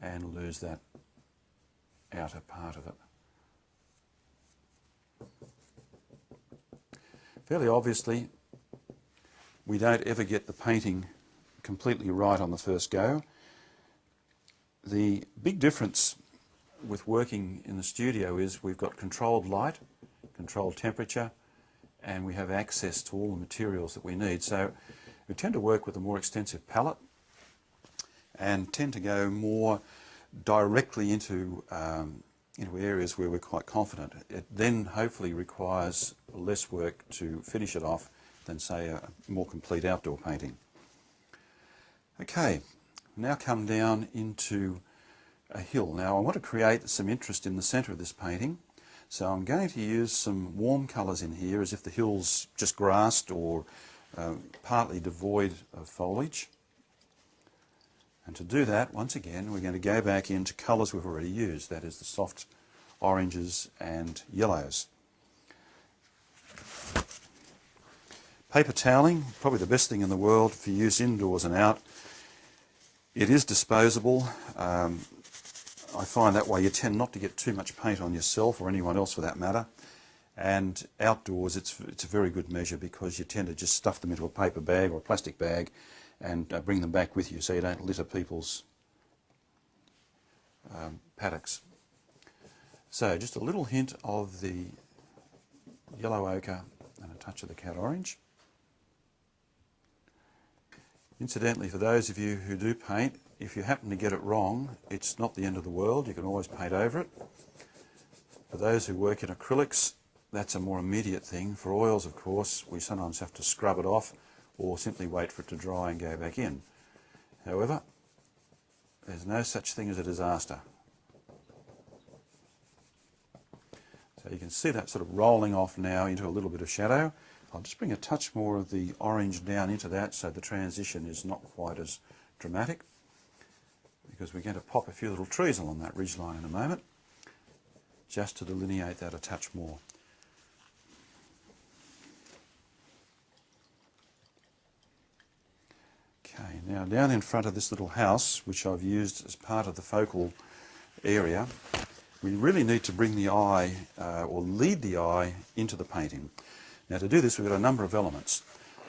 and lose that outer part of it. Fairly obviously, we don't ever get the painting completely right on the first go. The big difference with working in the studio is we've got controlled light, controlled temperature, and we have access to all the materials that we need. So we tend to work with a more extensive palette and tend to go more directly into areas where we're quite confident. It then hopefully requires less work to finish it off than, say, a more complete outdoor painting. Okay, now come down into a hill. Now I want to create some interest in the centre of this painting, so I'm going to use some warm colours in here as if the hill's just grassed or partly devoid of foliage. And to do that, once again, we're going to go back into colours we've already used, that is the soft oranges and yellows. Paper toweling, probably the best thing in the world for use indoors and out. It is disposable. I find that way you tend not to get too much paint on yourself or anyone else for that matter. And outdoors it's a very good measure because you tend to just stuff them into a paper bag or a plastic bag and bring them back with you so you don't litter people's paddocks. So just a little hint of the yellow ochre and a touch of the cat orange. Incidentally, for those of you who do paint, if you happen to get it wrong, it's not the end of the world. You can always paint over it. For those who work in acrylics, that's a more immediate thing. For oils, of course, we sometimes have to scrub it off or simply wait for it to dry and go back in. However, there's no such thing as a disaster. So you can see that sort of rolling off now into a little bit of shadow. I'll just bring a touch more of the orange down into that so the transition is not quite as dramatic, because we're going to pop a few little trees along that ridgeline in a moment, just to delineate that a touch more. Okay, now down in front of this little house, which I've used as part of the focal area, we really need to bring the eye, or lead the eye, into the painting. Now to do this we've got a number of elements.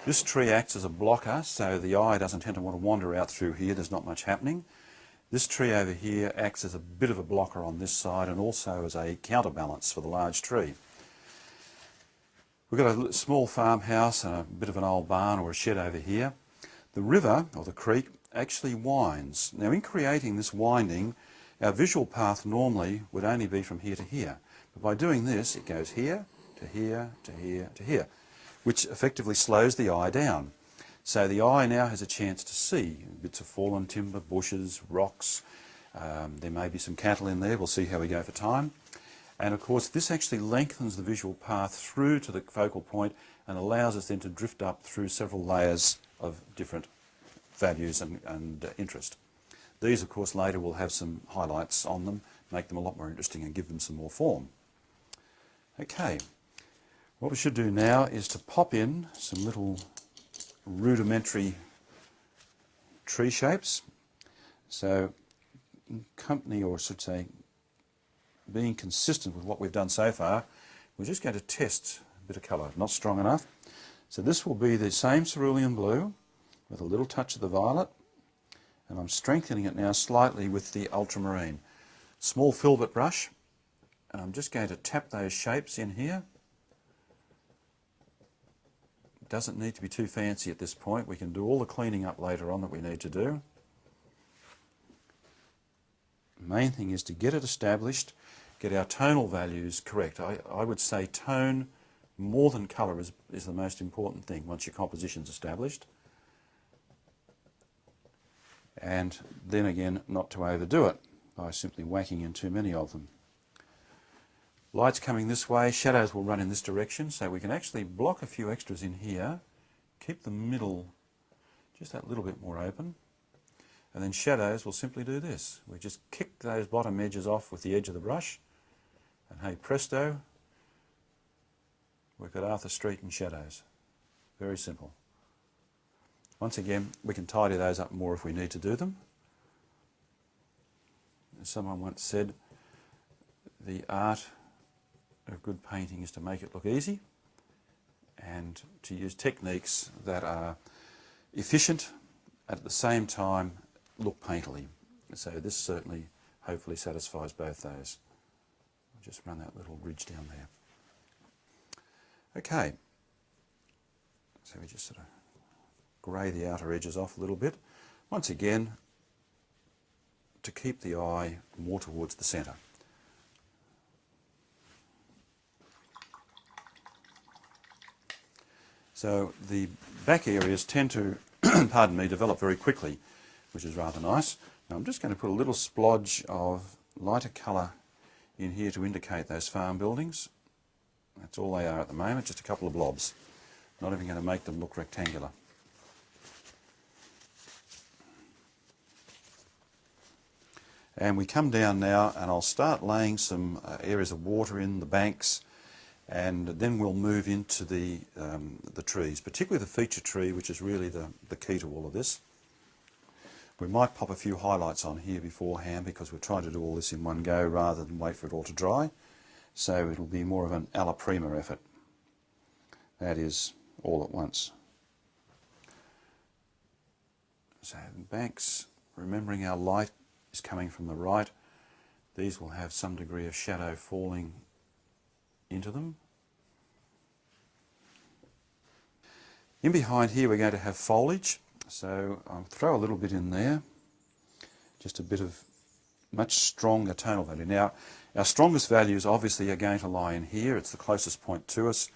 This tree acts as a blocker, so the eye doesn't tend to want to wander out through here, there's not much happening. This tree over here acts as a bit of a blocker on this side and also as a counterbalance for the large tree. We've got a small farmhouse and a bit of an old barn or a shed over here. The river, or the creek, actually winds. Now in creating this winding, our visual path normally would only be from here to here. But by doing this, it goes here, to here, to here, to here, which effectively slows the eye down. So the eye now has a chance to see bits of fallen timber, bushes, rocks. There may be some cattle in there. We'll see how we go for time. And of course, this actually lengthens the visual path through to the focal point and allows us then to drift up through several layers of different values and interest. These, of course, later will have some highlights on them, make them a lot more interesting and give them some more form. Okay, what we should do now is to pop in some little rudimentary tree shapes. So, in company, or I should say, being consistent with what we've done so far, we're just going to test a bit of colour, not strong enough. So this will be the same cerulean blue with a little touch of the violet, and I'm strengthening it now slightly with the ultramarine. Small filbert brush, and I'm just going to tap those shapes in here. It doesn't need to be too fancy at this point. We can do all the cleaning up later on that we need to do. The main thing is to get it established, get our tonal values correct. I would say tone more than colour is the most important thing once your composition's established. And then again, not to overdo it by simply whacking in too many of them. Light's coming this way, shadows will run in this direction, so we can actually block a few extras in here, keep the middle just that little bit more open, and then shadows will simply do this. We just kick those bottom edges off with the edge of the brush, and hey presto, we've got Arthur Street in shadows. Very simple. Once again, we can tidy those up more if we need to do them. As someone once said, the art of good painting is to make it look easy and to use techniques that are efficient at the same time look painterly. So this certainly hopefully satisfies both those. I'll just run that little ridge down there. Okay, so we just sort of grey the outer edges off a little bit. Once again, to keep the eye more towards the centre. So the back areas tend to, pardon me, develop very quickly, which is rather nice. Now I'm just going to put a little splodge of lighter colour in here to indicate those farm buildings. That's all they are at the moment, just a couple of blobs. Not even going to make them look rectangular. And we come down now and I'll start laying some areas of water in the banks, and then we'll move into the trees, particularly the feature tree, which is really the key to all of this. We might pop a few highlights on here beforehand because we're trying to do all this in one go rather than wait for it all to dry. So it'll be more of an alla prima effort. That is, all at once. So banks, remembering our light is coming from the right, these will have some degree of shadow falling into them. In behind here we're going to have foliage, so I'll throw a little bit in there, just a bit of much stronger tonal value. Now our strongest values obviously are going to lie in here, it's the closest point to us.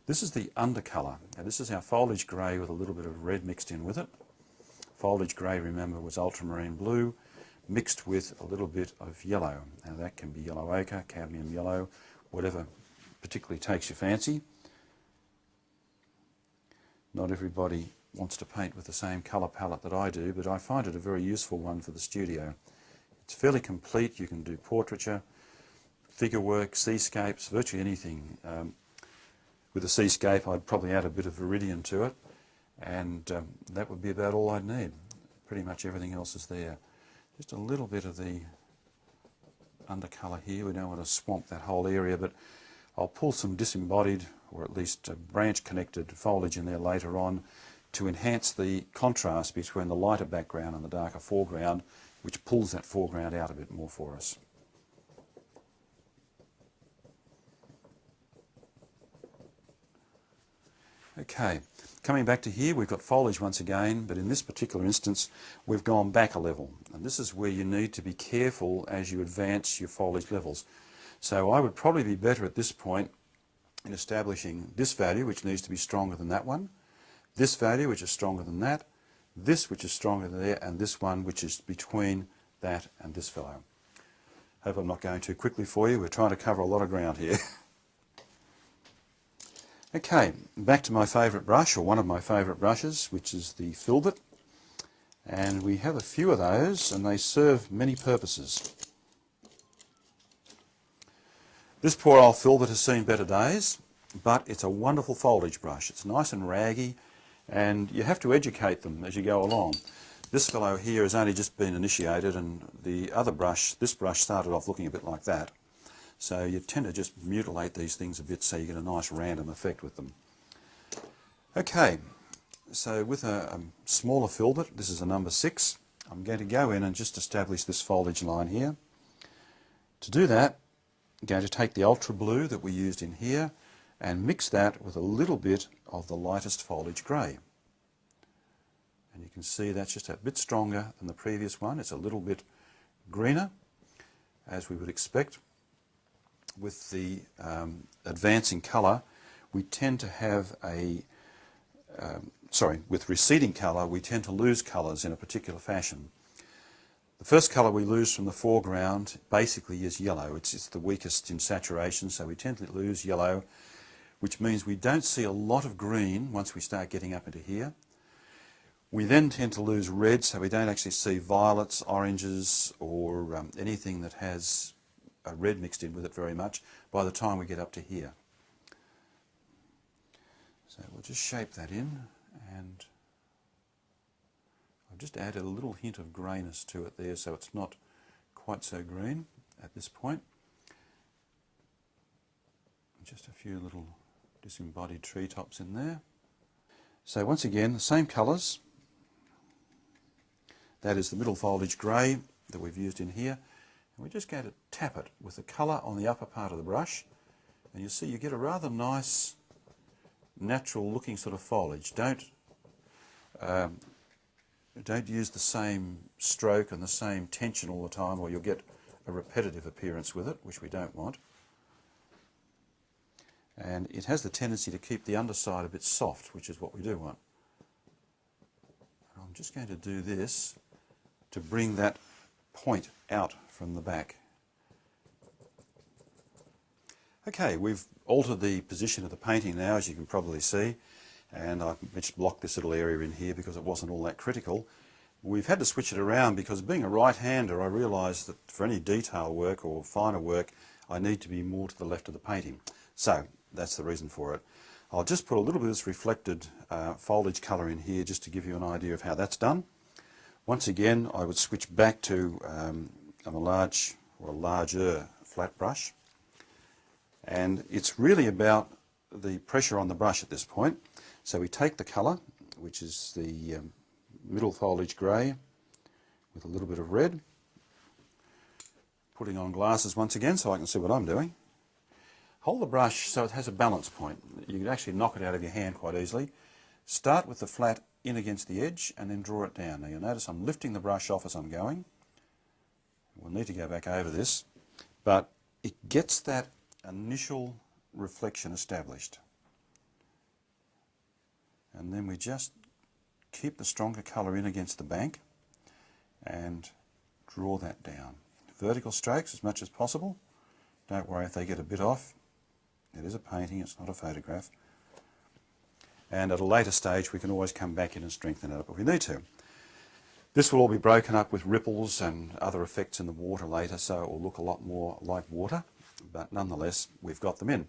This is the undercolour. Now this is our foliage grey with a little bit of red mixed in with it. Foliage grey, remember, was ultramarine blue mixed with a little bit of yellow. Now that can be yellow ochre, cadmium yellow, whatever particularly takes your fancy. Not everybody wants to paint with the same colour palette that I do, but I find it a very useful one for the studio. It's fairly complete. You can do portraiture, figure work, seascapes, virtually anything. With a seascape I'd probably add a bit of viridian to it, and that would be about all I'd need. Pretty much everything else is there. Just a little bit of the undercolour here. We don't want to swamp that whole area, but I'll pull some disembodied or at least branch connected foliage in there later on to enhance the contrast between the lighter background and the darker foreground, which pulls that foreground out a bit more for us. Okay, coming back to here, we've got foliage once again, but in this particular instance we've gone back a level, and this is where you need to be careful as you advance your foliage levels. So I would probably be better at this point in establishing this value, which needs to be stronger than that one, this value, which is stronger than that, this, which is stronger than there, and this one, which is between that and this fellow. Hope I'm not going too quickly for you. We're trying to cover a lot of ground here. Okay, back to my favourite brush, or one of my favourite brushes, which is the filbert. And we have a few of those, and they serve many purposes. This poor old filbert has seen better days, but it's a wonderful foliage brush. It's nice and raggy, and you have to educate them as you go along. This fellow here has only just been initiated, and the other brush, this brush, started off looking a bit like that. So you tend to just mutilate these things a bit so you get a nice random effect with them. Okay, so with a smaller filbert, this is a number 6, I'm going to go in and just establish this foliage line here. To do that, I'm going to take the ultra blue that we used in here and mix that with a little bit of the lightest foliage grey. And you can see that's just a bit stronger than the previous one. It's a little bit greener, as we would expect. With the advancing colour, we tend to have with receding colour, we tend to lose colours in a particular fashion. The first colour we lose from the foreground basically is yellow. It's the weakest in saturation, so we tend to lose yellow, which means we don't see a lot of green once we start getting up into here. We then tend to lose red, so we don't actually see violets, oranges, or anything that has red mixed in with it very much by the time we get up to here. So we'll just shape that in, and I've just added a little hint of greyness to it there so it's not quite so green at this point. Just a few little disembodied treetops in there. So once again, the same colours. That is the middle foliage grey that we've used in here. And we're just going to tap it with the colour on the upper part of the brush. And you'll see you get a rather nice, natural looking sort of foliage. Don't use the same stroke and the same tension all the time, or you'll get a repetitive appearance with it, which we don't want. And it has the tendency to keep the underside a bit soft, which is what we do want. I'm just going to do this to bring that point out from the back. Okay, we've altered the position of the painting now, as you can probably see, and I've just blocked this little area in here because it wasn't all that critical. We've had to switch it around because, being a right-hander, I realised that for any detail work or finer work I need to be more to the left of the painting. So that's the reason for it. I'll just put a little bit of this reflected foliage colour in here just to give you an idea of how that's done. Once again, I would switch back to a larger flat brush, and it's really about the pressure on the brush at this point. So we take the colour, which is the middle foliage grey with a little bit of red, putting on glasses once again so I can see what I'm doing. Hold the brush so it has a balance point. You can actually knock it out of your hand quite easily. Start with the flat in against the edge and then draw it down. Now you'll notice I'm lifting the brush off as I'm going. We'll need to go back over this, but it gets that initial reflection established. And then we just keep the stronger colour in against the bank and draw that down. Vertical strokes as much as possible. Don't worry if they get a bit off. It is a painting, it's not a photograph. And at a later stage we can always come back in and strengthen it up if we need to. This will all be broken up with ripples and other effects in the water later, so it will look a lot more like water, but nonetheless we've got them in.